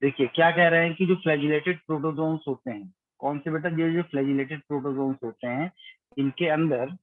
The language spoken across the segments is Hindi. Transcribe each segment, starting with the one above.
देखिए क्या कह रहे हैं कि जो फ्लैजिलेटेड प्रोटोजोन्स होते हैं, कौन से बेटा, ये जो फ्लैजिलेटेड प्रोटोजोन्स होते हैं इनके अंदर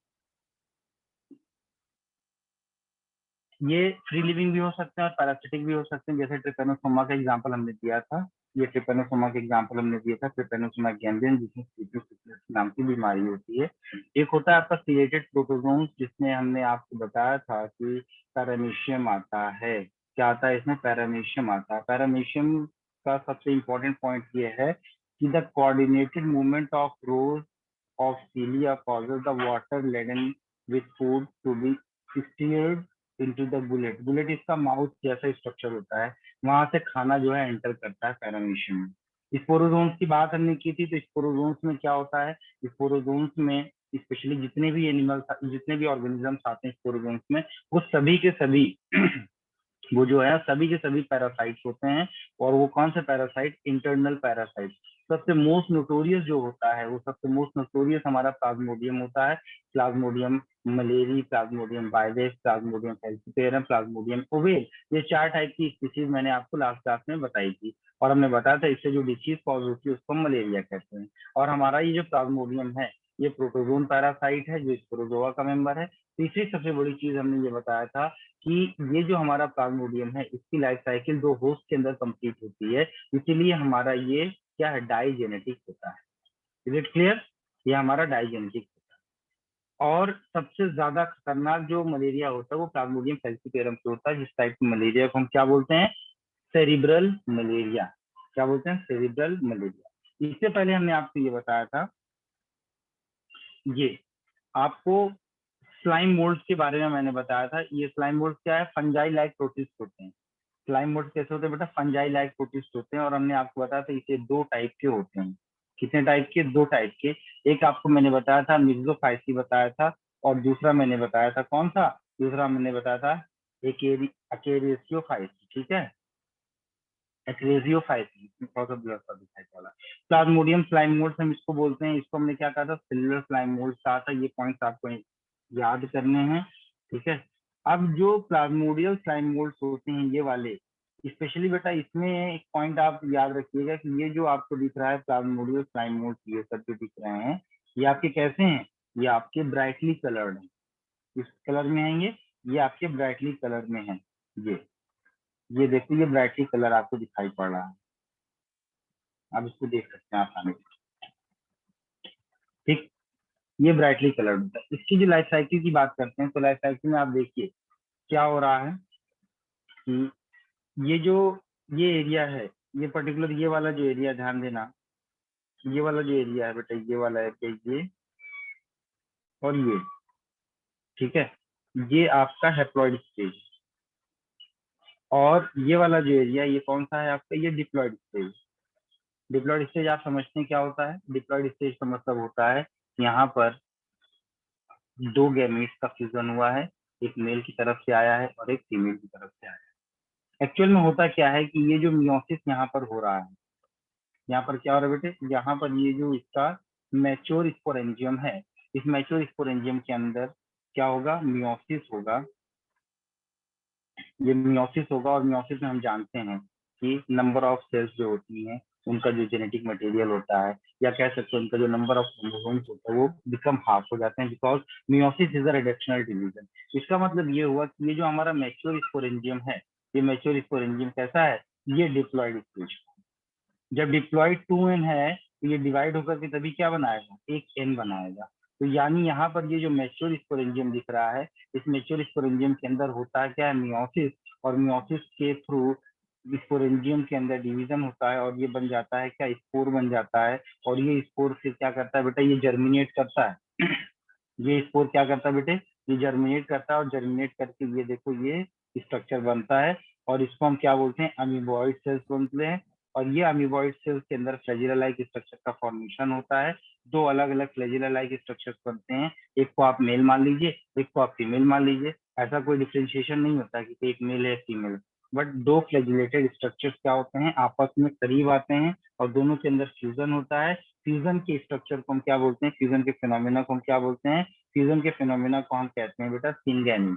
ये फ्री लिविंग भी हो सकते हैं और पैरासिटिक भी हो सकते हैं। जैसे ट्रिपेनोसोमा का एग्जांपल हमने दिया था, ये ट्रिपेनोसोमा का एग्जांपल हमने दिया था, ट्रिपेनोसोमा गैम्बियन, जिसमें नाम की बीमारी होती है। एक होता है आपका सीलेटेड प्रोटोजोन्स, जिसमें हमने आपको बताया था कि पैरामीशियम आता है। क्या आता है इसमें? पैरामीशियम आता है। पैरामीशियम का सबसे इंपॉर्टेंट पॉइंट ये है कि the coordinated movement of rose of cilia causes the water laden with food to be steered into the bullet. Bullet इसका माउथ जैसा स्ट्रक्चर होता है, वहां से खाना जो है एंटर करता है पैरामीशियम में। स्पोरोजोन्स की बात हमने की थी, तो स्पोरोजोन्स में क्या होता है, स्पोरोजोन्स में स्पेशली जितने भी एनिमल्स, जितने भी ऑर्गेनिजम्स आते हैं स्पोरोजोन्स में, वो सभी के सभी वो जो है सभी के सभी पैरासाइट्स होते हैं। और वो कौन से पैरासाइट? Internal parasite. सबसे मोस्ट नोटोरियस जो होता है, वो सबसे मोस्ट नोटोरियस हमारा प्लाज्मोडियम होता है। प्लाज्मोडियम मलेरी, प्लाज्मोडियम बाइडेस, प्लाज्मोडियम फेल्सिपेरम, प्लाज्मोडियम ओवेल, ये 4 टाइप की स्पीसीज मैंने आपको लास्ट क्लास में बताई थी। और हमने बताया था इससे जो डिसीज कॉज होती है उसको मलेरिया कहते हैं। और हमारा ये जो प्लाज्मोडियम है, ये प्रोटोजोन पैरासाइट है जो स्पोरोजोआ का मेंबर है। तीसरी सबसे बड़ी चीज हमने ये बताया था कि ये जो हमारा प्लाज्मोडियम है, इसकी लाइफ साइकिल 2 होस्ट के अंदर कंप्लीट होती है, इसीलिए हमारा ये क्या है? डाइजेनेटिक होता है। Is it clear? ये हमारा डाइजेनेटिक होता है। और सबसे ज्यादा खतरनाक जो मलेरिया होता है वो प्लाज्मोडियम फेल्सिपेरम से होता है, जिस टाइप की मलेरिया को हम क्या बोलते हैं? Cerebral malaria. क्या बोलते हैं? Cerebral malaria. इससे पहले हमने आपको ये बताया था, ये आपको स्लाइम मोल्ड्स के बारे में मैंने बताया था। ये स्लाइम मोल्ड्स क्या है? फंजाई लाइक प्रोटिस्ट होते हैं। स्लाइम मोल्ड्स कैसे होते हैं बेटा? फंजाई लाइक प्रोटिस्ट होते हैं। और हमने आपको बताया था इसे 2 टाइप के होते हैं। कितने टाइप के? 2 टाइप के। एक आपको मैंने बताया था मिक्सोफाइसी बताया था, और दूसरा मैंने बताया था कौन सा? दूसरा मैंने बताया था अकेरियोफाइसी। ठीक है, एक्रेजियोफाइसी, थोड़ा सा ब्लड सा दिखाई वाला। प्लाज्मोडियम स्लाइम मोल्ड्स हम इसको बोलते हैं। इसको हमने क्या कहा था? सेलुलर स्लाइम मोल्ड्स कहा था। ये पॉइंट्स आपको याद करने हैं। ठीक है, अब जो प्लाज्मोडियल स्लाइम मोल्ड्स होते हैं ये वाले, स्पेशली बेटा इसमें एक पॉइंट आप याद रखिएगा कि ये जो आपको दिख रहा है प्लाज्मोडियल स्लाइम मोल्ड्स, ये सब जो दिख रहे हैं, ये आपके कैसे हैं? ये आपके ब्राइटली कलर्ड हैं। किस कलर में हैं ये आपके ब्राइटली कलर में हैं। ये देखिए, ये ब्राइटली कलर आपको दिखाई पड़ रहा है, आप इसको देख सकते हैं आसानी से। ठीक, ये ब्राइटली कलर्ड होता है। इसकी जो लाइफ साइकिल की बात करते हैं, तो लाइफ साइकिल में आप देखिए क्या हो रहा है कि ये जो ये एरिया है, ये पर्टिकुलर ये वाला जो एरिया, ध्यान देना, ये वाला जो एरिया है बेटा, ये वाला एरिया, ये और ये, ठीक है, ये आपका हैप्लॉइड स्टेज। और ये वाला जो एरिया, ये कौन सा है आपका? ये डिप्लॉइड स्टेज। डिप्लॉइड स्टेज आप समझते हैं क्या होता है? डिप्लॉइड स्टेज का मतलब होता है यहाँ पर 2 गैमेट्स का फ्यूजन हुआ है, एक मेल की तरफ से आया है और एक फीमेल की तरफ से आया है। एक्चुअल में होता क्या है कि ये जो मियोसिस यहाँ पर हो रहा है, यहाँ पर क्या हो रहा है बेटे? यहाँ पर ये जो इसका मैच्योर स्पोरेंजियम है, इस मैच्योर स्पोरेंजियम के अंदर क्या होगा? मियोसिस होगा। ये मियोसिस होगा, और मियोसिस में हम जानते हैं कि नंबर ऑफ सेल्स जो होती हैं, उनका जो जेनेटिक मटेरियल होता है, या कह सकते हैं उनका जो नंबर ऑफ क्रोमोसोम्स होता है, वो बिकम हाफ हो जाते हैं, because meiosis is a reductional division. इसका मतलब ये हुआ कि ये जो हमारा मैच्योर स्पोरेंजियम है, ये मैच्योर स्पोरेंजियम कैसा है? ये डिप्लॉइड स्टेज। जब डिप्लॉइड 2n है, तो ये डिवाइड होकर के तभी क्या बनाएगा? एक n बनाएगा। तो यानी यहाँ पर ये जो मैच्योर स्पोरेंजियम दिख रहा है, इस मैच्योर स्पोरेंजियम के अंदर होता है क्या है? मियोसिस। और मियोसिस के थ्रू स्पोरेंजियम के अंदर डिवीजन होता है, और ये बन जाता है क्या? स्पोर बन जाता है। और ये स्पोर फिर क्या करता है बेटा? ये जर्मिनेट करता है। ये स्पोर क्या करता है बेटे? ये जर्मिनेट करता है, और जर्मिनेट करके ये देखो ये स्ट्रक्चर बनता है, और इसको हम क्या बोलते हैं? अमीबॉइड सेल्स बोलते हैं। और ये अमीबॉइड सेल्स के अंदर फ्लैजिला लाइक स्ट्रक्चर का फॉर्मेशन होता है। 2 अलग अलग फ्लैजिला लाइक स्ट्रक्चर्स बनते हैं, एक को आप मेल मान लीजिए, एक को आप फीमेल मान लीजिए। ऐसा कोई डिफ्रेंशिएशन नहीं होता कि एक मेल है फीमेल, बट 2 फ्लैजिलेटेड स्ट्रक्चर्स क्या होते हैं? आपस में करीब आते हैं, और दोनों के अंदर फ्यूजन होता है। फ्यूजन के स्ट्रक्चर को हम क्या बोलते हैं, फ्यूजन के फिनोमिना को हम क्या बोलते हैं, फ्यूजन के फिनोमिना को हम कहते हैं बेटा सिंगेनी।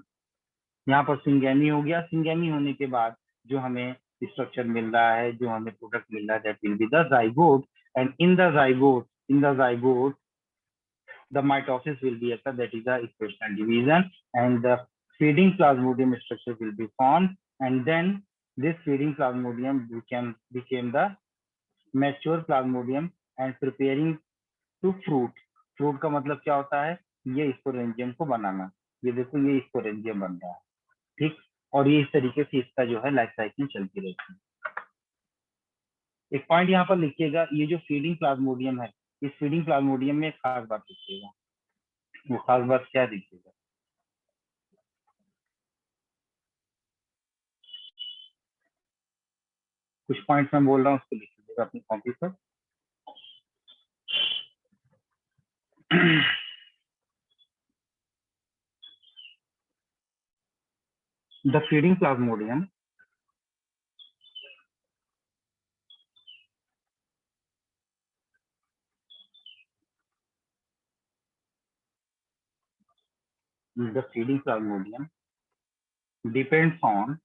यहाँ पर सिंगेनी हो गया। सिंगेनी होने के बाद जो हमें स्ट्रक्चर मिल रहा है, जो हमें प्रोडक्ट मिल रहा है, that will be the zygote. And in the zygote the mitosis will be occur, that is the special division, and the feeding plasmodium structure will be formed, and then this feeding plasmodium became the mature plasmodium and preparing to fruit। fruit का मतलब क्या होता है, ये स्पोरेंजियम को बनाना। ये देखो ये स्पोरेंजियम बन रहा है, ठीक। और ये इस तरीके से इसका जो है लाइफ साइकिल चलती रहती है। एक पॉइंट यहाँ पर लिखिएगा, ये जो फीडिंग प्लाज्मोडियम है, इस फीडिंग प्लाज्मोडियम में एक खास बात लिखिएगा। वो खास बात क्या लिखिएगा, कुछ पॉइंट्स मैं बोल रहा हूँ उसको लिख लीजिएगा अपनी कॉपी पर। The feeding Plasmodium the feeding plasmodium depends on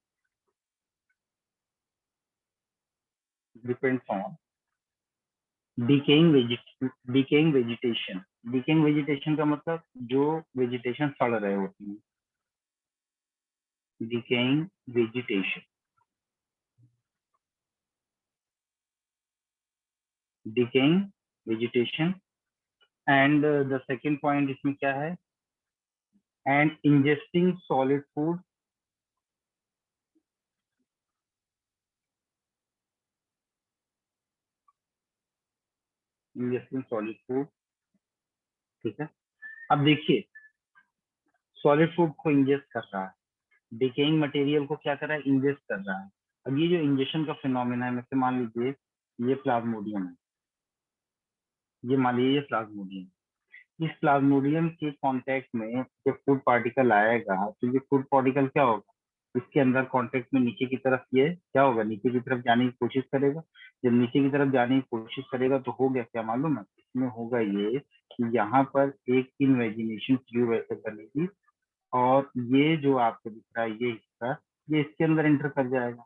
decaying vegetation। decaying vegetation का मतलब जो वेजिटेशन सड़ रहे होती है, decaying vegetation, decaying vegetation। And the second point इसमें क्या है, and ingesting solid food, ingesting solid food, ठीक है। अब देखिए सॉलिड फूड को इंजेस्ट कर रहा है, डिकेइंग मटेरियल को क्या कर रहा है, इंजेस्ट कर रहा है। अब ये जो इंजेक्शन का फिनोमिना है, जैसे मान लीजिए ये प्लाज्मोडियम है, ये मान लीजिए ये प्लाज्मोडियम। इस प्लाज्मोडियम के कांटेक्ट में जब फूड पार्टिकल आएगा तो ये फूड पार्टिकल क्या होगा, इसके अंदर कांटेक्ट में नीचे की तरफ ये क्या होगा, नीचे की तरफ जाने की कोशिश करेगा। जब नीचे की तरफ जाने की कोशिश करेगा तो हो गया क्या मालूम है, इसमें होगा ये कि यहाँ पर एक इनवेजिनेशन ट्यूब ऐसे बनेगी, और ये जो आपको दिख रहा है ये हिस्सा, ये इसके अंदर एंटर कर जाएगा।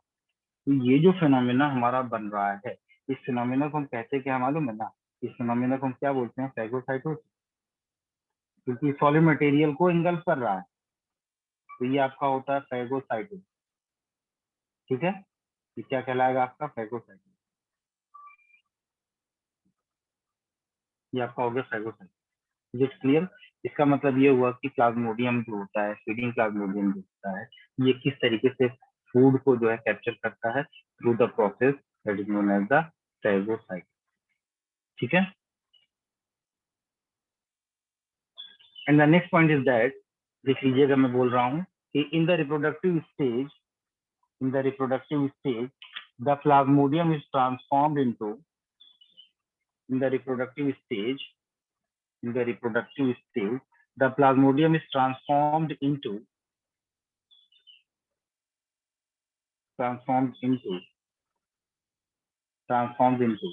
तो ये जो फिनोमिना हमारा बन रहा है, इस फिनोमिना को हम कहते हैं क्या मालूम है ना, इस फिनोमिना को हम क्या बोलते हैं, फैगोसाइटोसिस। क्योंकि सॉलिड मटेरियल को इंगल्फ कर रहा है, तो ये आपका होता है फैगोसाइटोसिस, ठीक है। ये क्या कहलाएगा आपका, फैगोसाइटोसिस। ये आपका हो गया फैगोसाइटोसिस। Is it clear. इसका मतलब ये हुआ कि प्लाज्मोडियम जो होता है, फीडिंग प्लाज्मोडियम जो होता है, ये किस तरीके से फूड को जो है कैप्चर करता है, through the process that is known as the phagocytosis, ठीक है। And the next point is that, देख लीजिएगा मैं बोल रहा हूँ कि in the reproductive stage, in the reproductive stage, the plasmodium is transformed into, in the reproductive stage, in the reproductive stage, the plasmodium is transformed into, transformed into, transformed into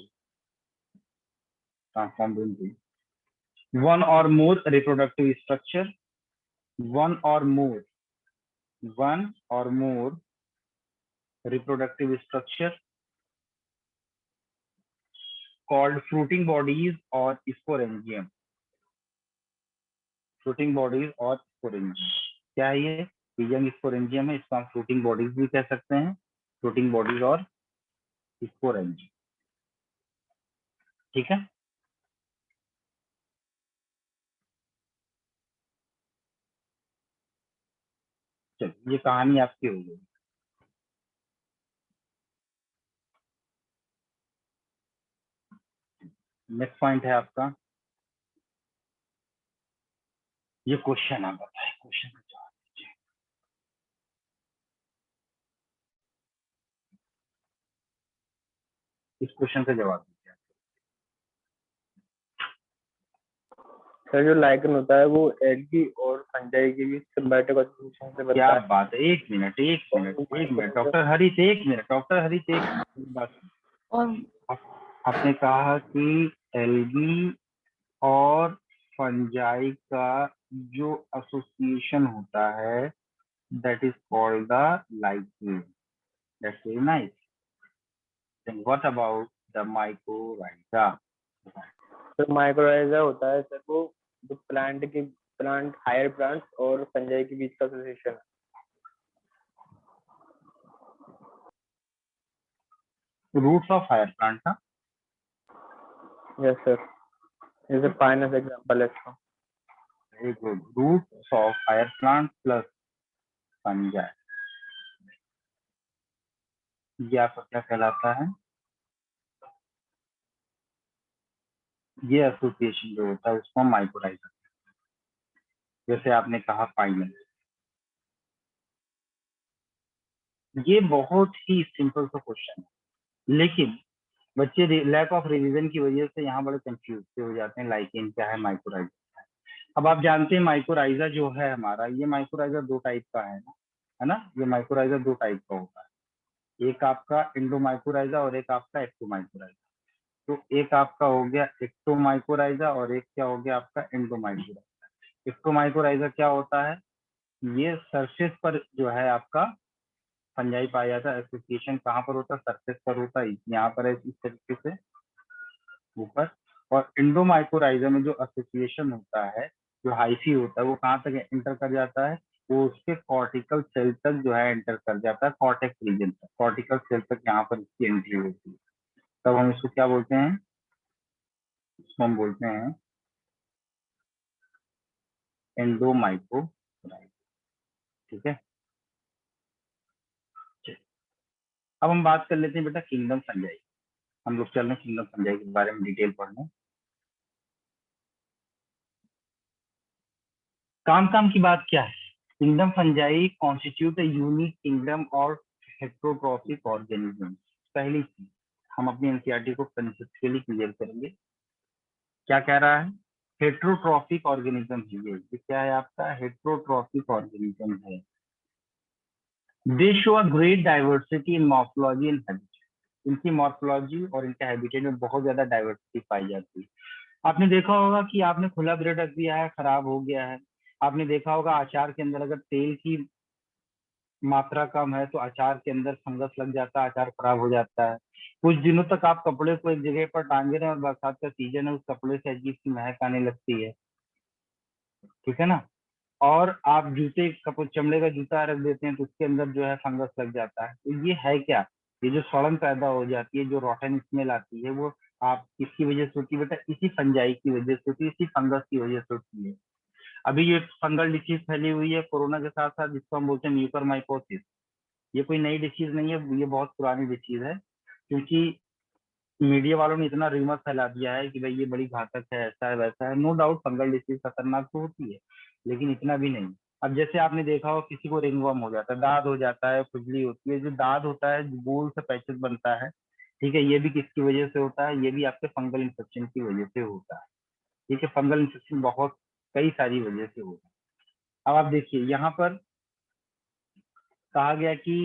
one or more reproductive structure, one or more, one or more reproductive structure called fruiting bodies or sporangium, fruiting bodies or sporangium। क्या है ये, यंग स्पोरेंजियम है, इसको हम फ्रूटिंग बॉडीज भी कह सकते हैं, फ्रूटिंग बॉडीज और स्पोरेंजियम, ठीक है। चलिए ये कहानी आपकी हो गई। नेक्स्ट पॉइंट है आपका, ये क्वेश्चन आप बताए, क्वेश्चन का जवाब दीजिए। इस क्वेश्चन का जवाब दीजिए। सर जो लाइकन होता है वो एल्गी और फंजाई के बीच सिम्बायोटिक ऑर्गेनाइजेशन से बनता क्या है। बात है, एक मिनट डॉक्टर हरीश, एक मिनट बात। और आपने कहा कि एल्गी और फंजाई का जो एसोसिएशन होता है that is called the lichen. That's very nice. Then what about the mycorrhiza? तो माइक्रोराइजा होता है सर वो जो प्लांट हायर प्लांट्स और फंजाई के बीच का association. Roots of higher plant, huh? Yes sir, जैसे फाइनेंस एग्जांपल है इसका। Very good. Roots of higher plant plus fungi. ये आपका क्या कहलाता है? ये एसोसिएशन जो होता है उसको माइक्रोराइजा, जैसे आपने कहा फाइनल। ये बहुत ही सिंपल सा क्वेश्चन है, लेकिन बच्चे लैक ऑफ रिवीजन की वजह से यहाँ बड़े कंफ्यूज हो जाते हैं, लाइकेन क्या है, माइक्रोराइजा। अब आप जानते हैं माइक्रोराइजा जो है हमारा, ये माइक्रोराइजा दो टाइप का है ना, ये माइक्रोराइजा दो टाइप का होता है, एक आपका इंडोमाइक्रोराइजा और एक आपका एक्टोमाइक्रोराइजा। तो एक आपका हो गया एक्टोमाइक्रोराइजा और एक क्या हो गया आपका इंडोमाइक्रोराइजा। एक्टोमाइक्रोराइजा क्या होता है, ये सरफेस पर जो है आपका फंजाई पाया जाता है। एसोसिएशन कहाँ पर होता है, सरफेस पर होता है, यहाँ पर है इस तरीके से ऊपर। और इंडोमाइक्रोराइजा में जो एसोसिएशन होता है, जो हाइफी होता है, वो कहाँ तक एंटर कर जाता है, वो उसके कॉर्टिकल सेल तक जो है एंटर कर जाता है, कॉर्टेक्स रीजन तक, कॉर्टिकल सेल तक यहाँ पर इसकी एंट्री होती है। तब हम इसको क्या बोलते हैं, इसको हम बोलते हैं एंडोमाइक्रोराइजा। ठीक है, अब हम बात कर लेते हैं बेटा किंगडम फंजाई। हम लोग चल रहे हैं किंगडम फंजाई के बारे में डिटेल पढ़ने। काम की बात क्या है, kingdom fungi constitute a unique kingdom और हेट्रोट्रॉफिक ऑर्गेनिज्म। पहली चीज हम अपनी एनसीईआरटी को कंसेप्चुअली क्लियर करेंगे, क्या कह रहा है, हेट्रोट्रॉफिक ऑर्गेनिज्म है ये क्या है आपका, हेट्रोट्रॉफिक ऑर्गेनिज्म है। दे show a great diversity in morphology and habitat. इनकी मॉर्फोलॉजी और इनके हैबिटेट में बहुत ज्यादा डाइवर्सिटी पाई जाती है। आपने देखा होगा कि आपने खुला ब्रेड रख दिया है, खराब हो गया है। आपने देखा होगा अचार के अंदर अगर तेल की मात्रा कम है तो अचार के अंदर फंगस लग जाता है, अचार खराब हो जाता है। कुछ दिनों तक आप कपड़े को एक जगह पर टांगे रहे और बरसात का सीजन है, उस कपड़े से अजीब सी महक आने लगती है, ठीक है ना। और आप जूते कपड़े चमड़े का जूता रख देते हैं तो उसके अंदर जो है फंगस लग जाता है। तो ये है क्या, ये जो सड़न पैदा हो जाती है, जो रॉटन स्मेल आती है, वो आप किसकी वजह से होती है बेटा, इसी फंजाई की वजह से होती है, इसी फंगस की वजह से होती है। अभी ये फंगल डिसीज फैली हुई है कोरोना के साथ साथ, जिसको हम बोलते हैं म्यूकरमाइकोसिस। ये कोई नई डिसीज नहीं है, ये बहुत पुरानी डिसीज है, क्योंकि मीडिया वालों ने इतना रिमर फैला दिया है कि भाई ये बड़ी घातक है, ऐसा है वैसा है। नो डाउट फंगल डिसीज खतरनाक तो होती है, लेकिन इतना भी नहीं। अब जैसे आपने देखा हो किसी को रिंगवर्म हो जाता है, दाद हो जाता है, खुजली होती है, जो दाद होता है गोल से पैचेस बनता है, ठीक है, ये भी किसकी वजह से होता है, ये भी आपके फंगल इन्फेक्शन की वजह से होता है। ठीक है, फंगल इन्फेक्शन बहुत कई सारी वजह से होता है। अब आप देखिए यहाँ पर कहा गया कि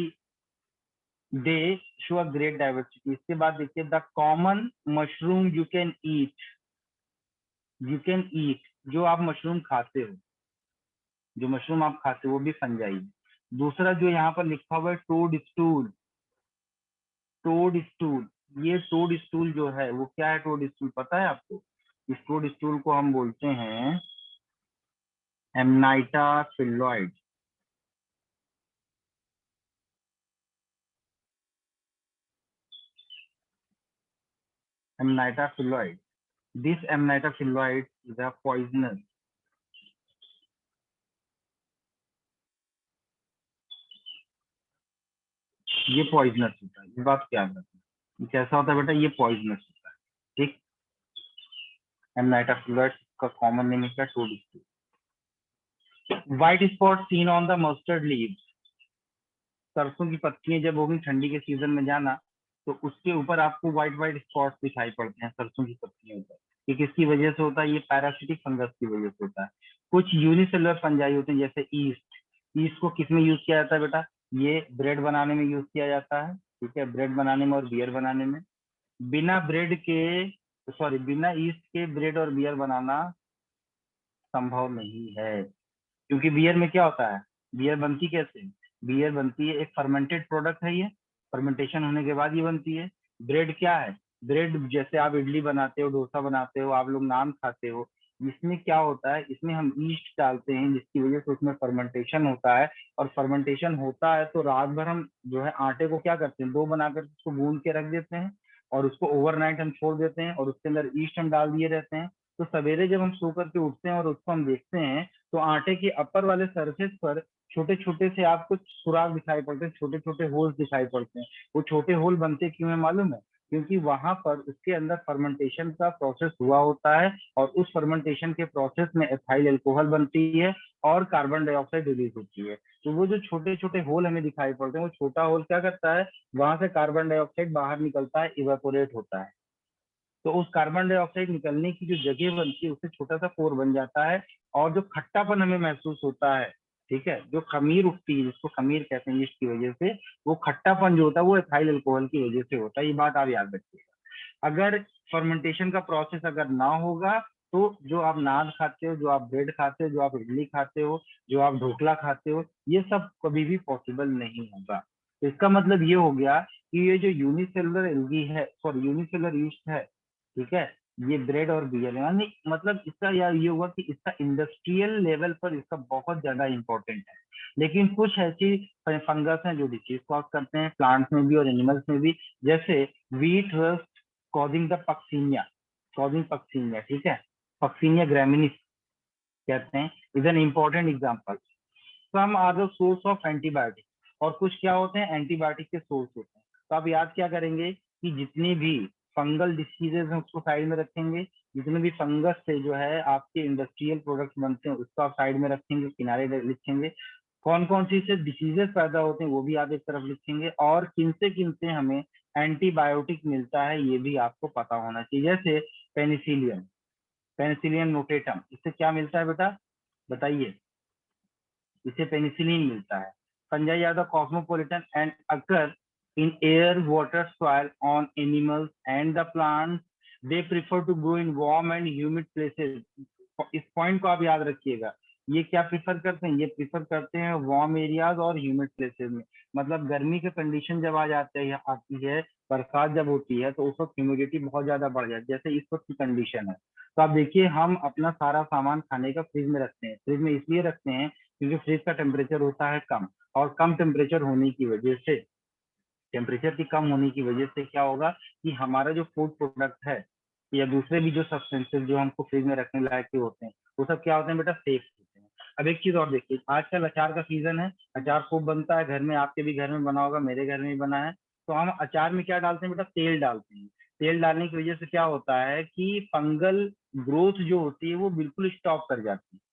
दे शो अ ग्रेट डाइवर्सिटी। इसके बाद देखिए the common mushroom you can eat, जो आप मशरूम खाते हो, जो मशरूम आप खाते हो वो भी फंजाई है। दूसरा जो यहाँ पर लिखा हुआ है टोड स्टूल, टोड स्टूल, ये टोड स्टूल जो है वो क्या है, टोड स्टूल पता है आपको, इस टोड स्टूल को हम बोलते हैं amanita phalloides. Amanita phalloides, this amanita phalloides is a poisonous. ये पॉइजनस होता है, ये बात क्या है, ये कैसा होता है बेटा, ये पॉइजनस होता है। ठीक, एमनाइटा फिलोइड का कॉमन नेम है क्या, toadstool. White spot seen on the mustard leaves, सरसों की पत्तियां जब होगी ठंडी के सीजन में जाना, तो उसके ऊपर आपको व्हाइट व्हाइट स्पॉट्स दिखाई पड़ते हैं सरसों की पत्तियों पर। ये किसकी वजह से होता है, ये पैरासिटिक फंगस की वजह से होता है। कुछ यूनिसेलुलर फंजाई होते हैं जैसे ईस्ट। ईस्ट को किस में यूज किया जाता है बेटा, ये ब्रेड बनाने में यूज किया जाता है, ठीक है, ब्रेड बनाने में और बियर बनाने में। बिना ब्रेड के, सॉरी, बिना ईस्ट के ब्रेड और बियर बनाना संभव नहीं है। क्योंकि बियर में क्या होता है, बियर बनती कैसे, बियर बनती है, एक फर्मेंटेड प्रोडक्ट है, ये फर्मेंटेशन होने के बाद ये बनती है। ब्रेड क्या है, ब्रेड जैसे आप इडली बनाते हो, डोसा बनाते हो, आप लोग नान खाते हो, इसमें क्या होता है, इसमें हम ईस्ट डालते हैं जिसकी वजह से उसमें फर्मेंटेशन होता है। और फर्मेंटेशन होता है तो रात भर हम जो है आटे को क्या करते हैं, डो बनाकर उसको गूंद के रख देते हैं और उसको ओवरनाइट हम छोड़ देते हैं और उसके अंदर ईस्ट हम डाल दिए रहते हैं। तो सवेरे जब हम सो करके उठते हैं और उसको हम देखते हैं तो आटे के अपर वाले सरफेस पर छोटे छोटे से आपको सुराख दिखाई पड़ते हैं, छोटे छोटे होल्स दिखाई पड़ते हैं। वो छोटे होल बनते क्यों है मालूम है, क्योंकि वहां पर उसके अंदर फर्मेंटेशन का प्रोसेस हुआ होता है और उस फर्मेंटेशन के प्रोसेस में एथाइल अल्कोहल बनती है और कार्बन डाइऑक्साइड रिलीज होती है। तो वो जो छोटे छोटे होल हमें दिखाई पड़ते हैं, वो छोटा होल क्या करता है, वहां से कार्बन डाइऑक्साइड बाहर निकलता है, इवेपोरेट होता है। तो उस कार्बन डाइऑक्साइड निकलने की जो जगह बनती है उससे छोटा सा पोर बन जाता है और जो खट्टापन हमें महसूस होता है, ठीक है, जो खमीर उठती है जिसको खमीर कहते हैं इसकी वजह से, वो खट्टापन जो होता है वो एथाइल अल्कोहल की वजह से होता है। ये बात आप याद रखिएगा। अगर फर्मेंटेशन का प्रोसेस अगर ना होगा तो जो आप नान खाते हो, जो आप ब्रेड खाते हो, जो आप इडली खाते हो, जो आप ढोकला खाते हो, ये सब कभी भी पॉसिबल नहीं होगा। तो इसका मतलब ये हो गया कि ये जो यूनिसेलुलर एल्गी है, सॉरी यूनिसेलुलर यीस्ट है, ठीक है, ये ब्रेड और बियर है, यानी मतलब इसका यार ये हुआ कि इसका इंडस्ट्रियल लेवल पर इसका बहुत ज्यादा इंपॉर्टेंट है। लेकिन कुछ ऐसी फंगस हैं जो डिसीज कॉज करते हैं प्लांट्स में भी और एनिमल्स में भी, जैसे wheat rust causing the puccinia, causing puccinia, ठीक है, पक्सीनिया ग्रामिनिस कहते हैं, is an important example. Some are the source of antibiotic, और कुछ क्या होते हैं, एंटीबायोटिक के सोर्स होते हैं। तो आप याद क्या करेंगे कि जितनी भी फंगल डिसीजेज हैं उसको साइड में रखेंगे, जितने भी फंगस से जो है आपके इंडस्ट्रियल प्रोडक्ट्स बनते हैं उसको आप साइड में रखेंगे, किनारे लिखेंगे। कौन कौन सी से डिसीजेस पैदा होते हैं वो भी आप एक तरफ लिखेंगे, और किन से हमें एंटीबायोटिक मिलता है ये भी आपको पता होना चाहिए। जैसे पेनिसिलियम, पेनिसिलियम नोटेटम, इससे क्या मिलता है बेटा, बताइए, इसे पेनिसिलिन मिलता है। Sanjay Yadav cosmopolitan and occur in air water soil on animals and the plants, they prefer to grow in warm and humid places. इस पॉइंट को आप याद रखिएगा, ये क्या प्रिफर करते हैं, ये प्रिफर करते हैं वार्म एरियाज और ह्यूमिड प्लेसेस में। मतलब गर्मी के कंडीशन जब आ जाते हैं आती है, बरसात जब होती है तो उस वक्त ह्यूमिडिटी बहुत ज्यादा बढ़ जाती है, जैसे इस वक्त की कंडीशन है। तो आप देखिए हम अपना सारा सामान खाने का फ्रिज में रखते हैं, फ्रिज में इसलिए रखते हैं क्योंकि फ्रिज का टेम्परेचर होता है कम, और कम टेम्परेचर होने की वजह से, टेम्परेचर की कम होने की वजह से क्या होगा कि हमारा जो फूड प्रोडक्ट है या दूसरे भी जो सब्सटेंसेस जो हमको फ्रिज में रखने लायक के होते हैं वो सब क्या होते हैं बेटा, सेफ होते हैं। अब एक चीज और देखिए, आजकल अचार का सीजन है, अचार खूब बनता है घर में, आपके भी घर में बना होगा, मेरे घर में भी बना है। तो हम अचार में क्या डालते हैं बेटा, तेल डालते हैं। तेल डालने की वजह से क्या होता है कि फंगल ग्रोथ जो होती है वो बिल्कुल स्टॉप कर जाती है।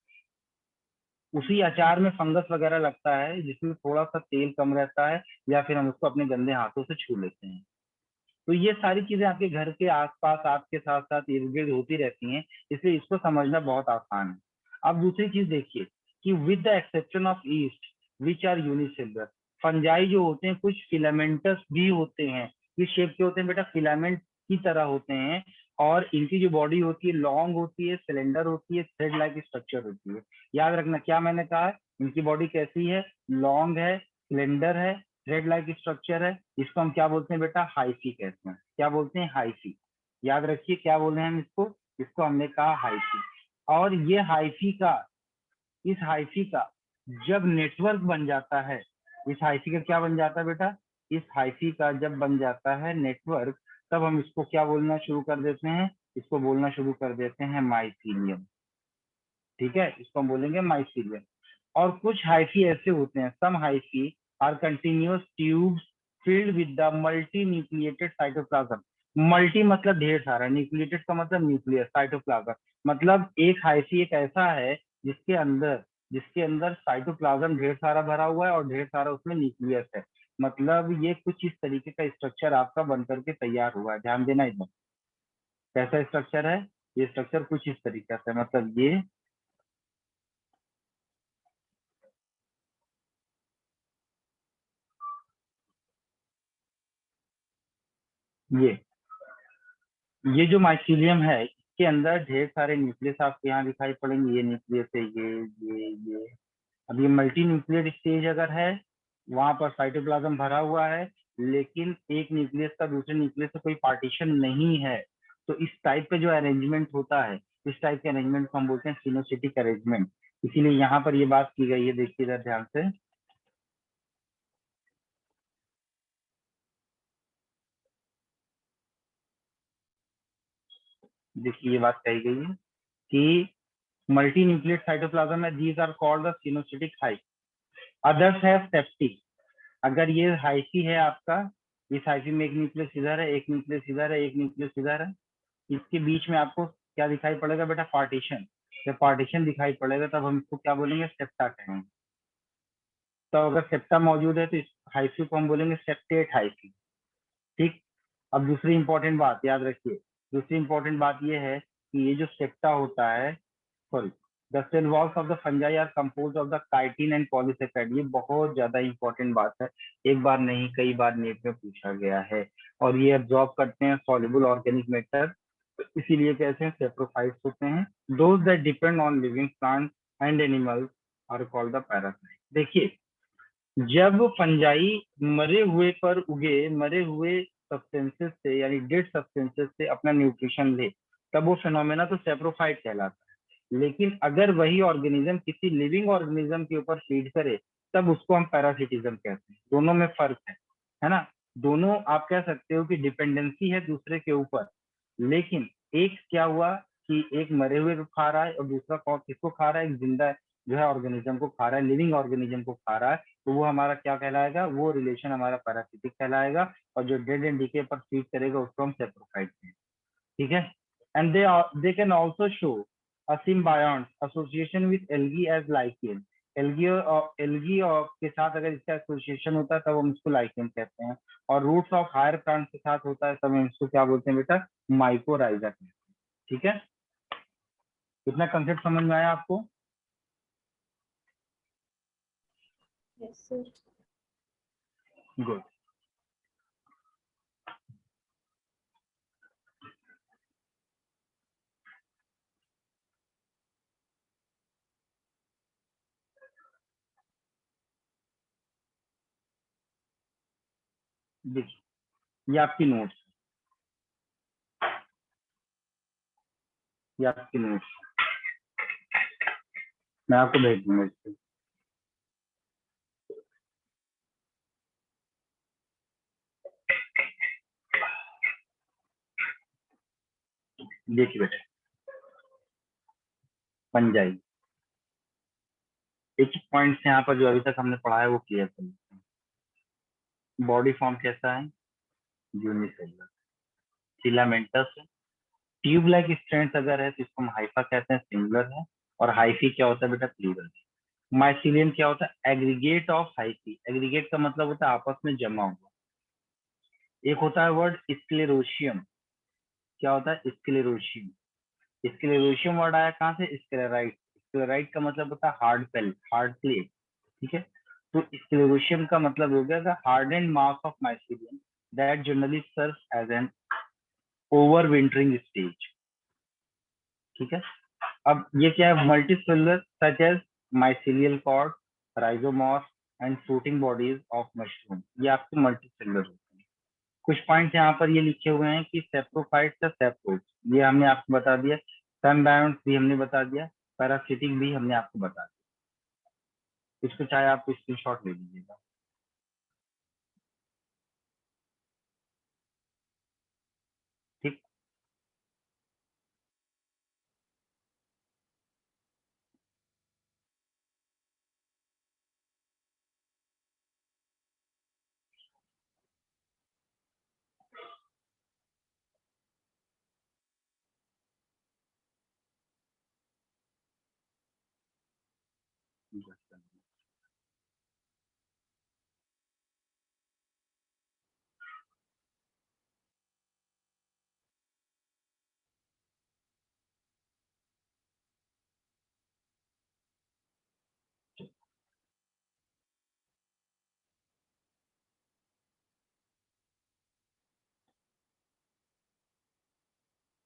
उसी अचार में फंगस वगैरह लगता है जिसमें थोड़ा सा तेल कम रहता है, या फिर हम उसको अपने गंदे हाथों से छू लेते हैं। तो ये सारी चीजें आपके घर के आसपास आपके साथ साथ इर्द गिर्द होती रहती हैं, इसलिए इसको समझना बहुत आसान है। अब दूसरी चीज देखिए कि with the exception of yeast which are unicellular, fungi जो होते हैं कुछ फिलामेंटस भी होते हैं। किस शेप के होते हैं बेटा, फिलामेंट की तरह होते हैं, और इनकी जो बॉडी होती है लॉन्ग होती है, सिलेंडर होती है, थ्रेड लाइक स्ट्रक्चर होती है। याद रखना क्या मैंने कहा है, इनकी बॉडी कैसी है, लॉन्ग है, सिलेंडर है, थ्रेड लाइक स्ट्रक्चर है। इसको हम क्या बोलते हैं बेटा, हाइफी कहते हैं। क्या बोलते हैं, हाइफी। याद रखिए क्या बोल रहे हैं हम इसको, इसको हमने कहा हाइफी। और ये हाइफी का, इस हाइफी का जब नेटवर्क बन जाता है, इस हाइफी का क्या बन जाता है बेटा, इस हाइफी का जब बन जाता है नेटवर्क, तब हम इसको क्या बोलना शुरू कर देते हैं, इसको बोलना शुरू कर देते हैं माइसीलियम। ठीक है, इसको हम बोलेंगे माइसीलियम। और कुछ हाइफी ऐसे होते हैं, some hyphae are continuous tubes filled with the multi nucleated cytoplasm. Multi मतलब ढेर सारा, न्यूक्लिएटेड का मतलब न्यूक्लियस, साइटोप्लाज्म मतलब एक हाइफी एक ऐसा है जिसके अंदर साइटोप्लाज्म ढेर सारा भरा हुआ है और ढेर सारा उसमें न्यूक्लियस है। मतलब ये कुछ इस तरीके का स्ट्रक्चर आपका बन करके तैयार हुआ है, ध्यान देना इधर। कैसा स्ट्रक्चर है, ये स्ट्रक्चर कुछ इस तरीके से, मतलब ये ये जो माइसीलियम है इसके अंदर ढेर सारे न्यूक्लियस आपको यहाँ दिखाई पड़ेंगे। ये न्यूक्लियस है, ये। अब ये मल्टी न्यूक्लियर स्टेज अगर है, वहां पर साइटोप्लाज्म भरा हुआ है, लेकिन एक न्यूक्लियस का दूसरे न्यूक्लियस से कोई पार्टीशन नहीं है, तो इस टाइप का जो अरेंजमेंट होता है, इस टाइप के अरेंजमेंट को हम बोलते हैं सिनोसिटिक अरेंजमेंट। इसीलिए यहाँ पर ये बात की गई है, देखिए इधर ध्यान से। देखिए ये बात कही गई है कि मल्टी न्यूक्लियर साइटोप्लाज्म है, these are called the coenocytic hyphae. Others have septae. अगर ये हाइफी है आपका, इस हाइफी में एक न्यूक्लियस इधर है, एक न्यूक्लियस इधर है, एक न्यूक्लियस इधर है, इसके बीच में आपको क्या दिखाई पड़ेगा बेटा? पार्टीशन। जब पार्टीशन दिखाई पड़ेगा तब हम इसको क्या बोलेंगे? सेप्टा कहेंगे। तो अगर सेप्टा मौजूद है तो इस हाइफी को हम बोलेंगे सेप्टेट हाइफी। ठीक। अब दूसरी इंपॉर्टेंट बात याद रखिए, दूसरी इंपॉर्टेंट बात यह है कि ये जो सेप्टा होता है, sorry, the cell walls of the fungi are composed of the chitin and polysaccharide. ये बहुत ज्यादा इंपॉर्टेंट बात है, एक बार नहीं कई बार नेट में पूछा गया है। और ये एब्जॉर्ब करते हैं सॉल्युबल ऑर्गेनिक मैटर, इसीलिए कहते हैं सेप्रोफाइट्स होते हैं। Those that depend on living plant and animals are called the parasite. देखिए, जब फंजाई मरे हुए पर उगे, मरे हुए सब्सटेंसेस से यानी डेड सब्सटेंसेस से अपना न्यूट्रिशन ले, तब वो फिनोमेना तो सेप्रोफाइट कहलाता है। लेकिन अगर वही ऑर्गेनिज्म किसी लिविंग ऑर्गेनिज्म के ऊपर फीड करे, तब उसको हम पैरासिटिज्म कहते हैं। दोनों में फर्क है ना? दोनों आप कह सकते हो कि डिपेंडेंसी है दूसरे के ऊपर, लेकिन एक क्या हुआ कि एक मरे हुए को खा रहा है और दूसरा किसको खा रहा है? एक जिंदा जो है ऑर्गेनिज्म को खा रहा है, लिविंग ऑर्गेनिज्म को खा रहा है, तो वो हमारा क्या कहलाएगा? वो रिलेशन हमारा पैरासिटिक कहलाएगा। और जो डेड एंड डीके पर फीड करेगा उसको हम सेप्रोफाइट कहेंगे। ठीक है? And they can also show a symbiont association with algae as lichen. Algae के साथ अगर इसका एसोसिएशन होता है तब हम इसको लाइकेन कहते हैं। और रूट्स ऑफ हायर प्लांट के साथ होता है तब हम इसको क्या बोलते हैं बेटा? माइकोराइजा कहते हैं। ठीक है? कितना कंसेप्ट समझ में आया आपको? Yes, sir. गुड। देखिए ये आपकी नोट्स, ये आपकी नोट्स मैं आपको भेज दूंगा इसको। देखिए बेटा, फंजाई एक एक पॉइंट से यहाँ पर जो अभी तक हमने पढ़ा है वो क्लियर कर लेते हैं। बॉडी फॉर्म कैसा है? यूनिसेलुलर, फिलामेंटस है। ट्यूब लाइक स्ट्रैंड्स अगर है तो इसको हम हाइफा कहते हैं, सिंगुलर है। और हाइफी क्या होता है बेटा? प्लूरल। माइसिलियम क्या होता है? Aggregate of hyphae. एग्रीगेट का मतलब होता है आपस में जमा हुआ। एक होता है वर्ड स्क्लेरोशियम। क्या होता है? स्क्लेरोशियम। स्क्लेरोशियम वर्ड आया कहाँ से? स्क्लेराइट। स्क्लेराइट का मतलब होता है हार्ड पेल, हार्ड प्ले। ठीक है? तो स्क्लेरोशियम का मतलब हो गया the hardened mass of mycelium that generally serves as an overwintering stage. ठीक है? अब ये क्या है? Multicellular such as mycelial cord, rhizomorphs and fruiting bodies of mushroom, ये आपके मल्टीसेलुलर होते हैं। कुछ पॉइंट यहाँ पर ये लिखे हुए हैं कि सेप्रोफाइट्स या सेप्रोड्स, ये हमने आपको बता दिया। सनबायोन्ट्स भी हमने बता दिया, पैरासिटिक भी हमने आपको बता दिया। इसको चाहे आप स्क्रीनशॉट ले लीजिएगा। ठीक।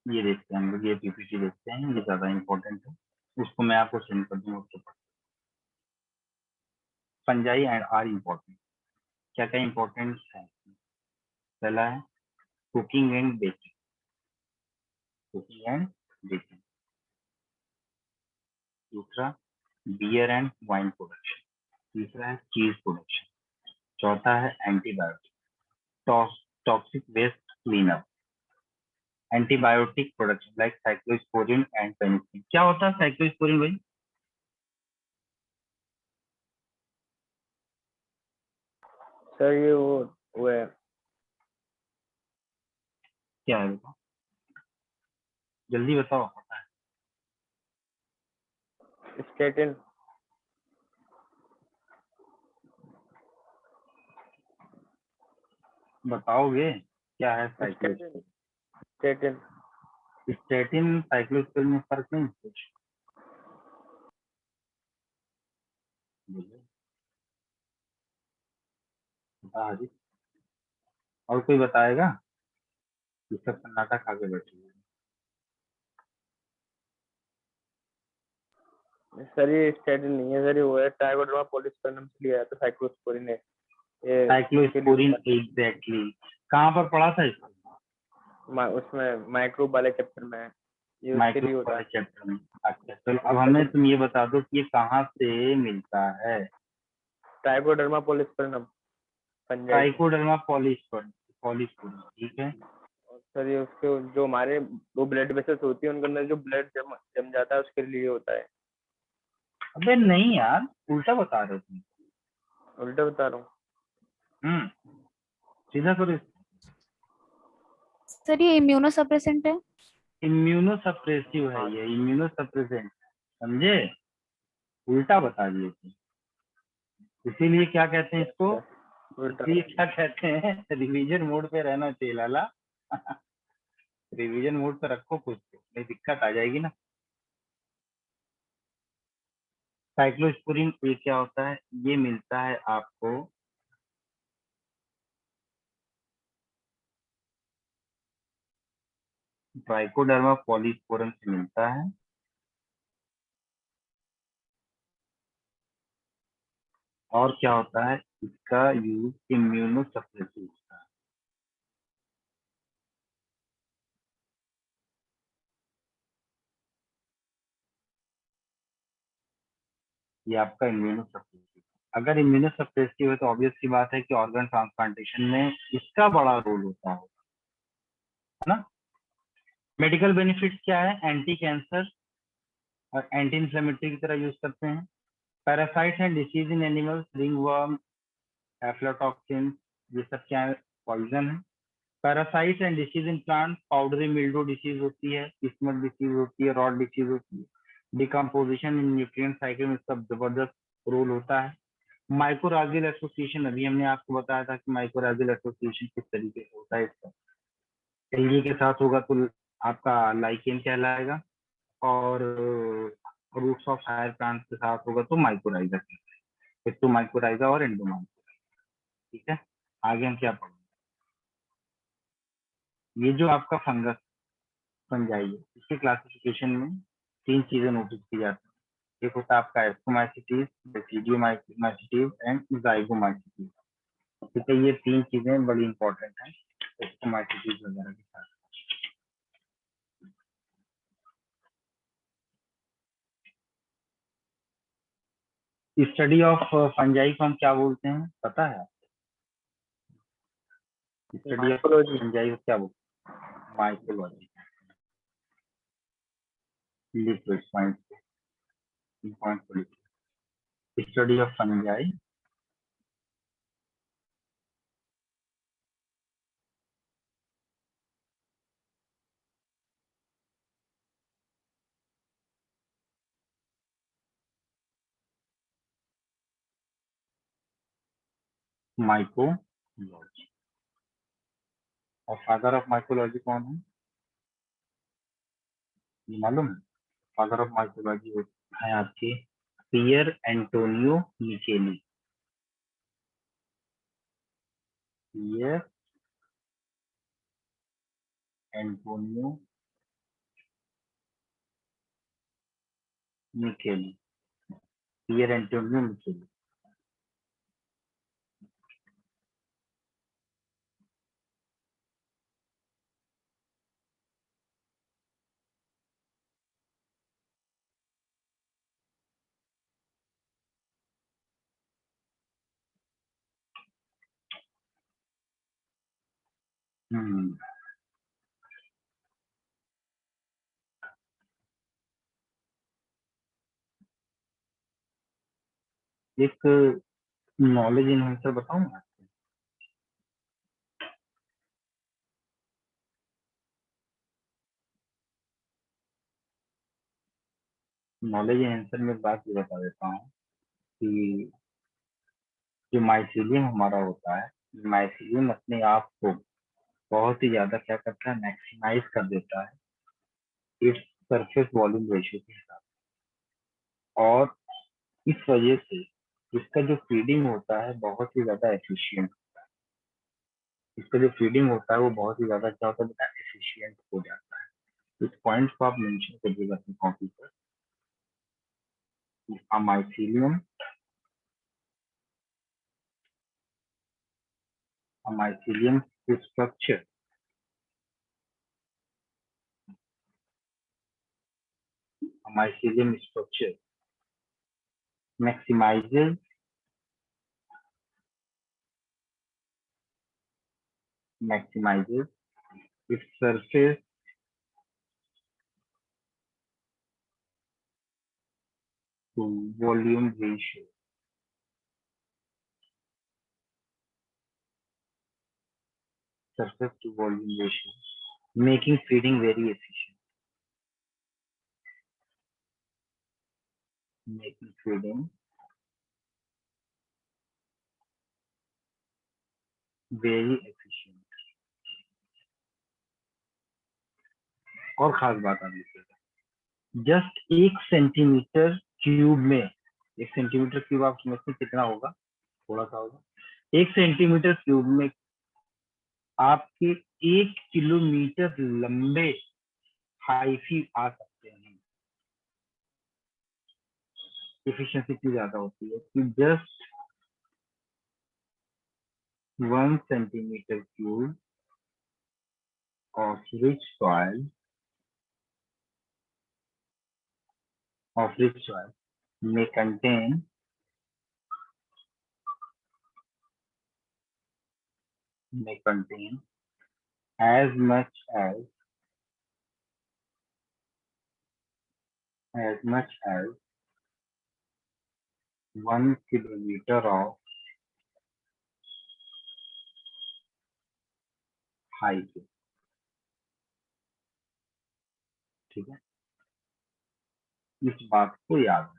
ये देखते हैं हम लोग, ये पीपीटी देखते हैं, ये ज्यादा इम्पोर्टेंट है, उसको मैं आपको सेंड कर दूंगा उसके पास। Fungi and are important. क्या क्या इम्पोर्टेंट है? पहला है cooking and baking, cooking and baking. दूसरा बियर एंड वाइन प्रोडक्शन। तीसरा है चीज प्रोडक्शन। चौथा है antibiotic, toxic waste cleanup, antibiotic production like cyclosporin and penicillin. क्या होता है साइक्लोस्पोरिन भाई? सर ये वो है क्या है बताओ, जल्दी बताओ। पता है? स्टेटिन। बताओगे क्या है cyclosporine? Statin. Statin. Statin cyclosporine में फर्क नहीं कुछ? बोलो, बता हरी। और कोई बताएगा? ये सब सन्नाटा खा के बैठे हुए हैं। सर ये स्टेटिन नहीं है सर, ये वो है ट्राइकोडर्मा पॉलीस्पर्नम से लिया है तो साइक्लोस्पोरिन है ये उसके लिए साइक्लोस्पोरिन होता एग्जैक्टली। कहाँ पर पढ़ा था इसको? है। उसमें माइक्रोब वाले चैप्टर में है, ये उसके माइक्रो लिए होता वाले है। चैप्टर में। अच्छा चलो, अब हमें तुम ये बता दो कि ये कहाँ से मिलता है? ट्राइकोडर्मा पॉलीस्पर्नम फंजाई से। ट्राइकोडर्मा पॉलीस्पोरिन, ठीक है। और सर ये उसके जो हमारे वो ब्लड वेसल्स होती है उनके अंदर जो ब्लड जम जाता है उसके लिए होता है। अबे नहीं यार, उल्टा बता रहे हो तुम। उल्टा बता रहा हूँ। सीधा करो। सर ये इम्यूनो सप्रेसेंट है। इम्यूनो सप्रेसिव है, हाँ ये इम्यूनो सप्रेसेंट, समझे? उल्टा बता दिए तुम। इसीलिए क्या कहते हैं इसको? सर उल्टा। इसीलिए क्या कहते हैं, रिवीजन मोड पे रहना चाहिए लाला। रिवीजन मोड पे रखो कुछ तो, नहीं दिक्कत आ जाएगी ना। साइक्लोस्पोरिन ये क्या होता है? ये मिलता है आपको ट्राइकोडर्मा पॉलीस्पोरम से मिलता है, और क्या होता है इसका यूज? इम्यूनो सप्रेसिव होता है। ये आपका इम्यूनो सप्रेसिव। अगर इम्यूनो सप्रेसिव है तो ऑब्वियस सी बात है कि ऑर्गन ट्रांसप्लांटेशन में इसका बड़ा रोल होता है ना। मेडिकल बेनिफिट्स क्या है? एंटी कैंसर और एंटी इंफ्लेमेटरी की तरह यूज करते हैं। Parasites and disease in animals, ringworm, aflatoxin, ये सब क्या है? पॉइजन है। Parasites and disease in plant, powdery mildew disease होती है, किस्मत डिसीज होती है, रॉड डिसीज होती है। डिकम्पोजिशन इन न्यूट्रिएंट साइकिल में इसका जबरदस्त रोल होता है। माइकोराजियल एसोसिएशन, अभी हमने आपको बताया था कि माइकोराजियल एसोसिएशन किस तरीके से होता है इसका। एलगी के साथ होगा तो आपका लाइकेन कहलाएगा, और रूट्स ऑफ हायर प्लांट्स के साथ होगा तो माइकोराइजा कहलाएगा। एक्टोमाइकोराइजा और एंडोमाइकोराइजा, ठीक है। आगे हम क्या पढ़ेंगे? ये जो आपका फंगस फंजाई है, इसके क्लासिफिकेशन में तीन चीजें नोटिस की जाती है। एक होता है आपका एस्कोमाइसिटीज, बेसिडियोमाइसिटीज एंड जाइगोमाइसिटीज। ठीक है, ये तीन चीजें बड़ी इंपॉर्टेंट है एस्कोमाइसिटीज वगैरह के साथ। स्टडी ऑफ फंजाई को हम क्या बोलते हैं पता है? Study of mycology. फंजाई को क्या बोलते हैं? Mycology. Liquid point, study of fungi mycology. और फादर ऑफ माइकोलॉजी कौन है, ये मालूम है? फादर ऑफ माइकोलॉजी है आपके पियर एंटोनियो मिचेली। पियर एंटोनियो मिकेली, पियर एंटोनियो मिकेली। हम्म, एक नॉलेज इन्हेंसर बताऊं मैं? नॉलेज इन्हेंसर में बात ये बता देता हूँ कि जो माइसीलियम हमारा होता है, माइसीलियम अपने आप को बहुत ही ज्यादा क्या करता है, मैक्सिमाइज कर देता है इस सरफेस वॉल्यूम रेशियो के हिसाब से। और इस वजह से इसका जो फीडिंग होता है बहुत ही ज्यादा एफिशिएंट, इसका जो फीडिंग होता है वो बहुत ही ज्यादा क्या होता है बेटा, एफिशिएंट हो जाता है। इस पॉइंट को आप मेंशन करिएगा अपनी कॉपी पर। Mycelium, mycelium structure mycelium structure maximizes its surface to volume ratio, surface to volume ratio, making feeding very efficient, making feeding very efficient। और खास बात आप लिखिएगा, जस्ट 1 सेंटीमीटर क्यूब में, 1 सेंटीमीटर क्यूब आप समझते हैं कितना होगा, थोड़ा सा होगा। 1 सेंटीमीटर क्यूब में आपके 1 किलोमीटर लंबे हाइफी आ सकते हैं। एफिशिएंसी इतनी ज्यादा होती है कि just 1 centimetre cube of rich soil may contain as much as 1 kilometer of highway। ठीक है, इस बात को याद रखें।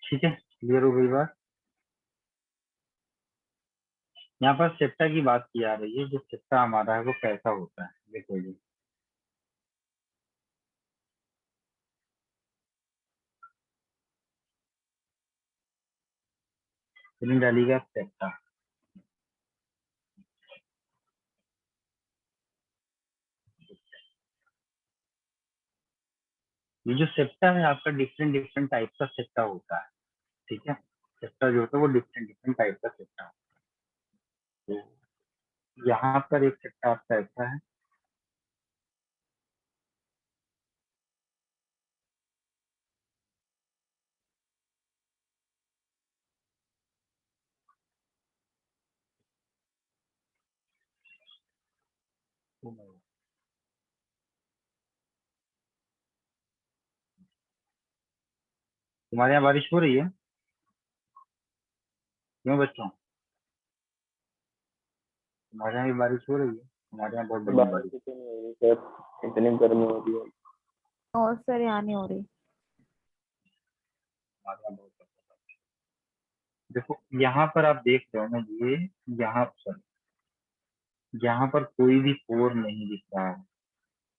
ठीक है, क्लियर हो गई बात। यहाँ पर सेप्टा की बात की जा रही है। जो सेप्टा हमारा है वो कैसा होता है, देखो जी, फिल्म डालिएगा सेप्टा। ये जो सेप्टा है आपका डिफरेंट डिफरेंट टाइप का सेप्टा होता है। ठीक है, सेप्टा जो होता है वो डिफरेंट डिफरेंट टाइप का सेप्टा होता है। तो यहाँ पर एक सेप्टा आपका ऐसा है, तुम्हारे यहाँ बारिश हो रही है? क्यों बच्चों, हमारे यहाँ भी बारिश हो रही है। हमारे यहाँ बहुत बढ़िया बारिश। बारिश तो नहीं हो रही सर, इतनी गर्मी हो रही है। और सर यहाँ नहीं हो रही। हमारे यहाँ बहुत बढ़िया बारिश। देखो यहाँ पर आप देख रहे हो ना, ये यहाँ पर पर कोई भी पोर नहीं दिख रहा है,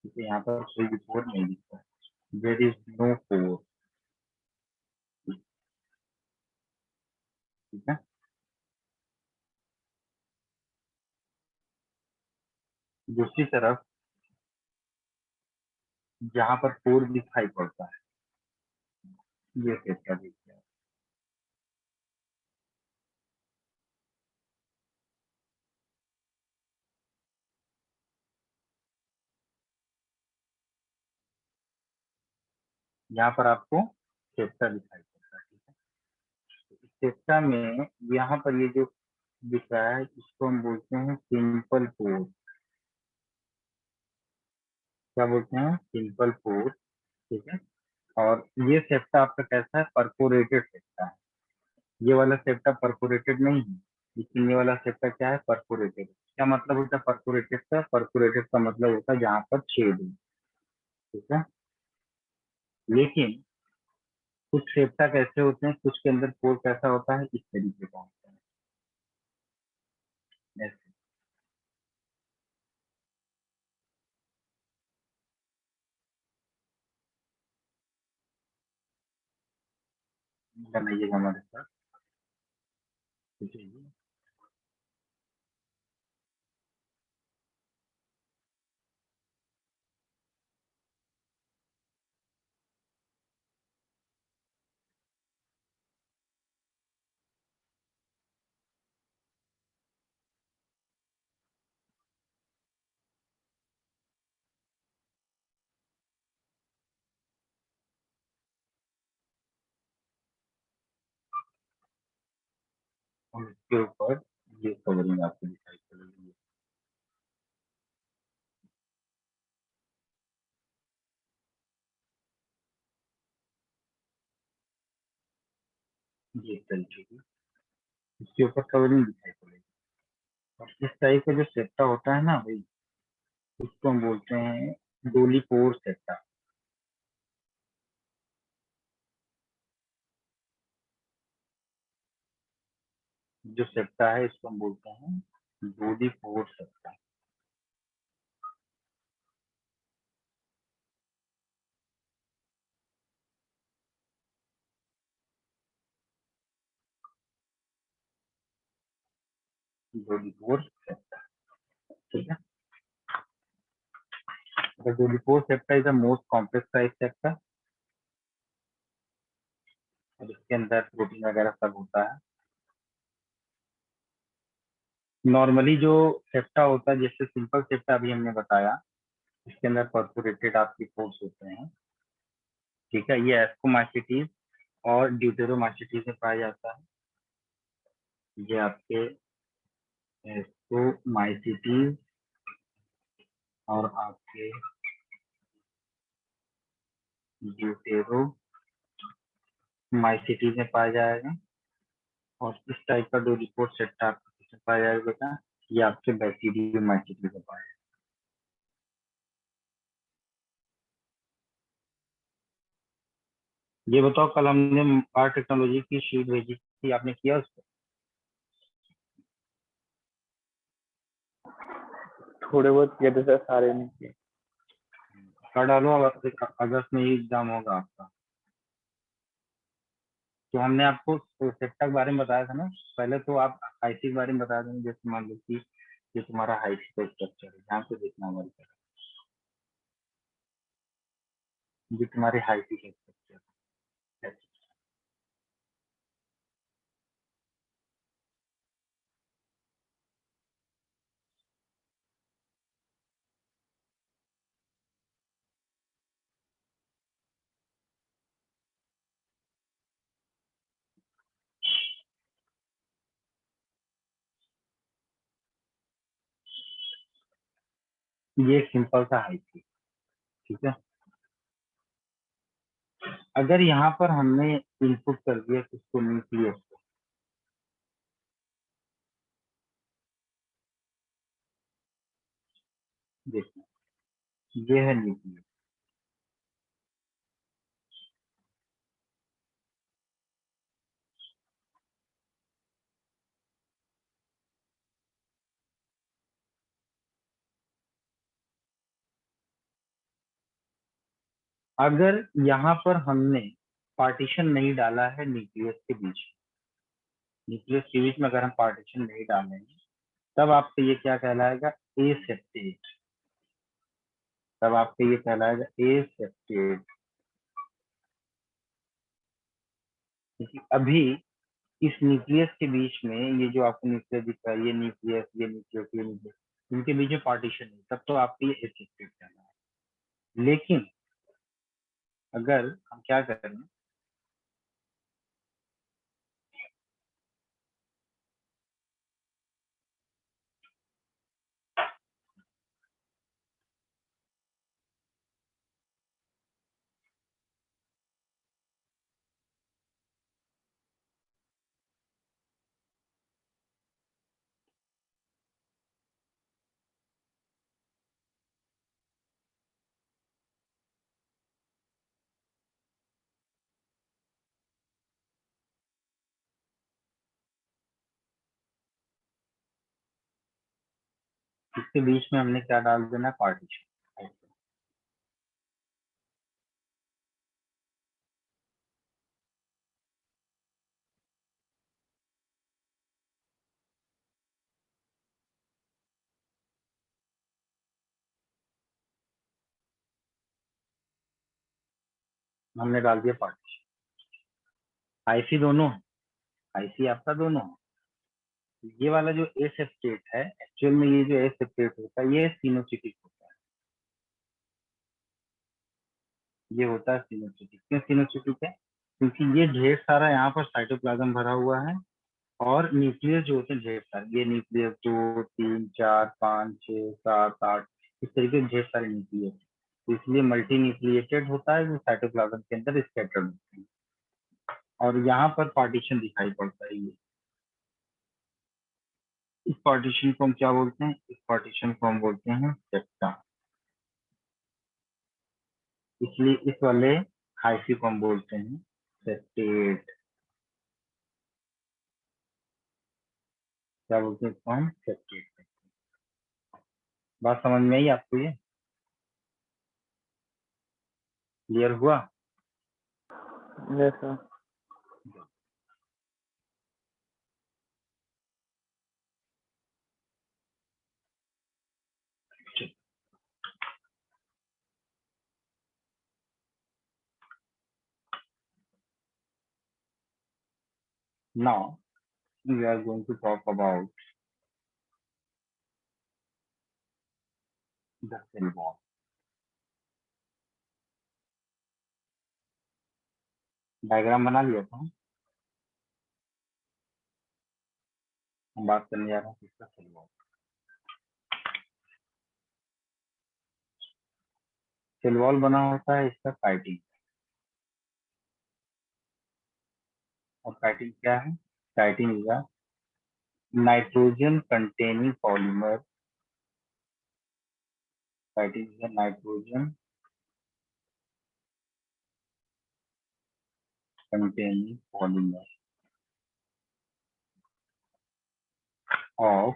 ठीक है, यहाँ पर कोई भी पोर नहीं दिख रहा है, देयर इज नो पोर, ठीक है। दूसरी तरफ जहाँ पर पोर दिखाई पड़ता है, ये कैसा दिखता है, यहाँ पर आपको सेप्टा दिखाई पड़ता है, ठीक है। सेप्टा में यहाँ पर ये जो दिख रहा है, इसको हम बोलते हैं सिंपल पोर। क्या बोलते हैं? सिंपल पोर, ठीक है। और ये सेप्टा आपका कैसा है? परफोरेटेड सेप्टा है। ये वाला सेप्टा परफोरेटेड नहीं है, लेकिन ये वाला सेप्टा क्या है? परफोरेटेड। क्या मतलब होता है परफोरेटेड का? परफोरेटेड का मतलब होता है जहाँ पर छेद है, ठीक है। लेकिन कुछ सेप्टा कैसे होते हैं, कुछ के अंदर पोर कैसा होता है, इस तरीके का होता है, ऐसे बनाइएगा हमारे साथ, ठीक है जी। और इसके ऊपर ये कवरिंग आपको दिखाई पड़ेगी, ये इस तरीके की इसके ऊपर कवरिंग दिखाई पड़ेगी। और इस टाइप का जो सेप्टा होता है ना भाई, उसको हम बोलते हैं डोली पोर सेप्टा। जो सेप्टा है इसको हम बोलते हैं डोली पोर सेप्टा। डोली पोर सेप्टा, ठीक है। The dolipore septa is the most complex size septa, और इसके अंदर प्रोटीन वगैरह सब होता है। नॉर्मली जो सेप्टा होता है, जैसे सिंपल सेप्टा अभी हमने बताया, इसके अंदर परफोरेटेड आपके पोर्स होते हैं, ठीक है। ये एस्कोमाइसिटीज और ड्यूटेरोमाइसिटीज में पाया जाता है। ये आपके एस्कोमाइसिटीज और आपके ड्यूटेरोमाइसिटीज में पाया जाएगा। और इस टाइप का डोलीपोर सेप्टा आपको किसमें पाया जाएगा बेटा? ये आपके बैक्टीरियोमाइसिटीज में पाया जाएगा। ये बताओ, कल हमने पावर टेक्नोलॉजी की शीट भेजी थी, आपने किया उसको? थोड़े बहुत किए थे सर, सारे नहीं किए। कर डालो, अगस्त में ही एग्जाम होगा आपका। तो हमने आपको सेप्टा के बारे में बताया था ना पहले, तो आप आईसी के बारे में बता देंगे। जैसे मान लो कि ये तुम्हारा हाईसी का स्ट्रक्चर है, ध्यान से देखना हमारी तरफ, ये तुम्हारे हाईसी का स्ट्रक्चर है। ये एक सिंपल सा हाईसी, ठीक है। अगर यहाँ पर हमने इनपुट कर दिया किसको? न्यूक्लियस को, देखना, ये है न्यूक्लियस। अगर यहाँ पर हमने पार्टीशन नहीं डाला है न्यूक्लियस के बीच, न्यूक्लियस के बीच में अगर हम पार्टीशन नहीं डालेंगे तब आपका ये क्या कहलाएगा, एसेप्टेट। तब आपका ये कहलाएगा एसेप्टेट। क्योंकि अभी इस न्यूक्लियस के बीच में ये जो आपको न्यूक्लियस दिख रहा है, ये न्यूक्लियस, ये न्यूक्लियस, ये न्यूक्लियस, इनके बीच में पार्टीशन नहीं, तब तो आपका ये एसेप्टेट कहना है। लेकिन अगर हम क्या करें, इसके बीच में हमने क्या डाल देना, पार्टीशन। हमने डाल दिया पार्टीशन। आईसी दोनों है, आईसी आपका दोनों है। ये वाला जो एस स्टेट है, एक्चुअल में ये जो एस स्टेट होता है ये सिनोसिटिक होता है। ये होता है सिनोसिटिक। क्यों सिनोसिटिक है? क्योंकि ये ढेर सारा यहाँ पर साइटोप्लाज्म भरा हुआ है और न्यूक्लियस जो होते हैं ढेर सारे, ये न्यूक्लियस 2 3 4 5 6 7 8, इस तरीके के ढेर सारे न्यूक्लियस, तो इसलिए मल्टी न्यूक्लिएटेड होता है जो साइटोप्लाज्म के अंदर स्कैटर्ड होते हैं। और यहाँ पर पार्टीशन दिखाई पड़ता है। ये इस पार्टीशन को हम क्या बोलते हैं, इस पार्टीशन को हम बोलते हैं सेप्टा। इसलिए इस वाले हाइफी को हम बोलते हैं सेप्टेट। क्या बोलते हैं इसको हम, सेप्टेट। बात समझ में आई आपको? ये क्लियर हुआ? Yes sir. Now we are going to talk about the cell wall. Diagram बना लिया था, हम बात करने जा रहे हैं इसका सेल वॉल। सेल वॉल बना होता है इसका काइटिन। और काइटिन क्या है? Chitin is a nitrogen containing polymer. Chitin is a nitrogen containing polymer of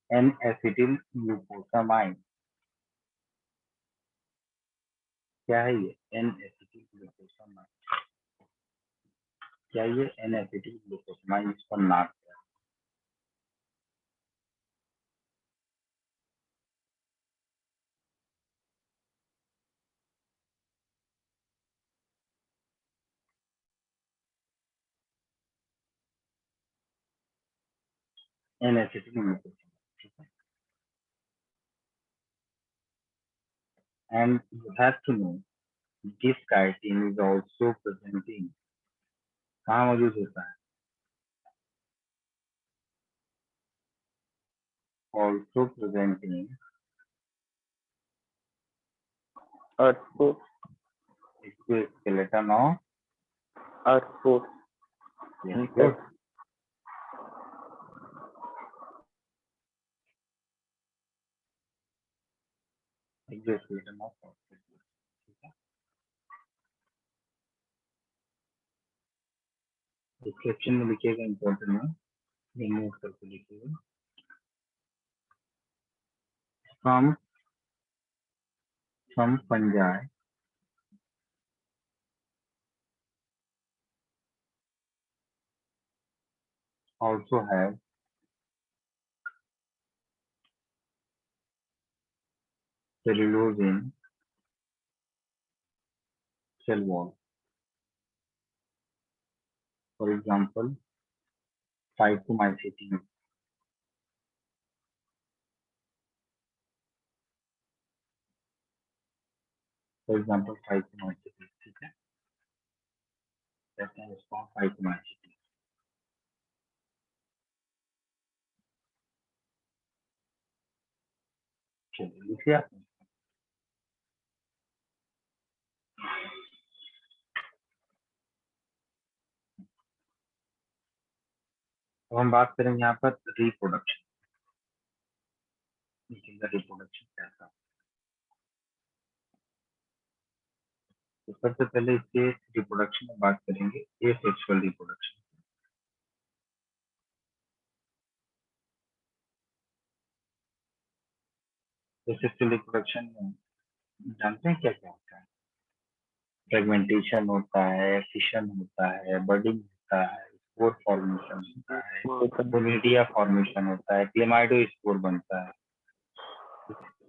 N-acetyl glucosamine। क्या है ये? N-acetyl glucosamine। क्या ये N-acetyl glucosamine, इसका नाम क्या है? N-acetyl glucosamine, ठीक है। And you have to know this chitin is also presenting, कहाँ मौजूद होता है? Also presenting Earth skeleton of food. very good exoskeleton of phosphate, ठीक है। डिस्क्रिप्शन में लिखिएगा, इंपॉर्टेंट है, नोट करके लिखिएगा। From some fungi also have cellulose in cell wall. For example, phycomycetes. For example, phycomycetes. ठीक है, कहते हैं इसको phycomycetes. चलिए लिखिए आप. अब हम बात करेंगे यहाँ पर रिप्रोडक्शन. रिप्रोडक्शन कैसा. तो सबसे पहले इसके रिप्रोडक्शन में बात करेंगे एसेक्सुअल रिप्रोडक्शन. एसेक्सुअल रिप्रोडक्शन में जानते हैं क्या क्या होता है. फ्रेगमेंटेशन होता है, फिशन होता है, बडिंग होता है, स्पोर फॉर्मेशन होता है, बोनिडिया फॉर्मेशन होता है, क्लेमाइडोस्पोर बनता है.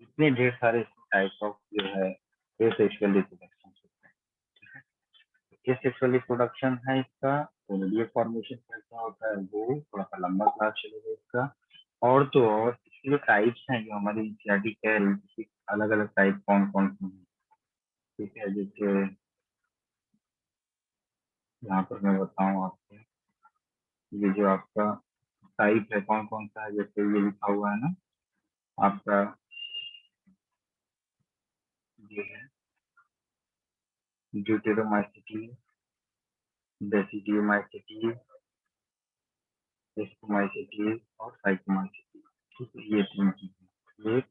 इतने ढेर सारे टाइप ऑफ जो है एसेक्सुअल रिप्रोडक्शन होता है. एसेक्सुअल रिप्रोडक्शन है इसका. बोनिडिया फॉर्मेशन कैसा होता है वो थोड़ा सा लंबा क्लास चलेगा इसका. और तो और इसके जो टाइप्स हैं जो हमारी एनसीईआरटी कह रही है, अलग अलग टाइप कौन कौन से हैं. ठीक है, जैसे यहाँ पर मैं बताऊँ आपको, ये जो आपका टाइप है कौन कौन सा है. जैसे ये लिखा हुआ है ना आपका, ये है ड्यूटेरोमाइसिटीज, बेसिडियोमाइसिटीज, एस्कोमाइसिटीज और साइकोमाइसिटीज. ठीक है, ये तीन चीजें. एक,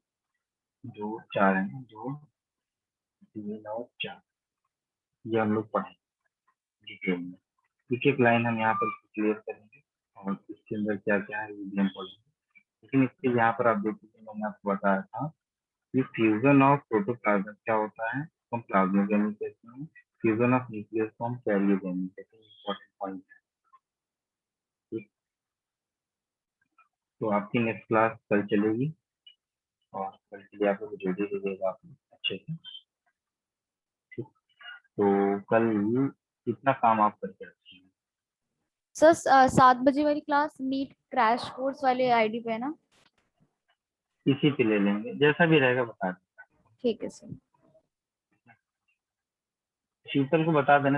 दो, चार है ना, दो, तीन और चार. ये हम लोग पढ़ें डिटेल में. एक एक लाइन हम यहाँ पर क्लियर करेंगे और इसके अंदर क्या क्या है ये भी हम पढ़ेंगे. लेकिन इसके यहाँ पर आप देखिए मैंने आपको बताया था कि फ्यूजन ऑफ प्रोटोप्लाज्म क्या होता है. हम प्लाज्मोजेनिक कहते हैं. फ्यूजन ऑफ न्यूक्लियस को हम कैरियोजेनिक कहते हैं. इंपॉर्टेंट पॉइंट है. ठीक. तो आपकी नेक्स्ट क्लास कल चलेगी और कल के लिए आपको रेडी हो जाएगा आप अच्छे से. ठीक. तो कल इतना काम आप करके रखिए. सर 7 बजे वाली क्लास नीट क्रैश कोर्स वाले आईडी पे है ना? इसी पे ले लेंगे, जैसा भी रहेगा बता दें. ठीक है सर. शीतल को बता देना.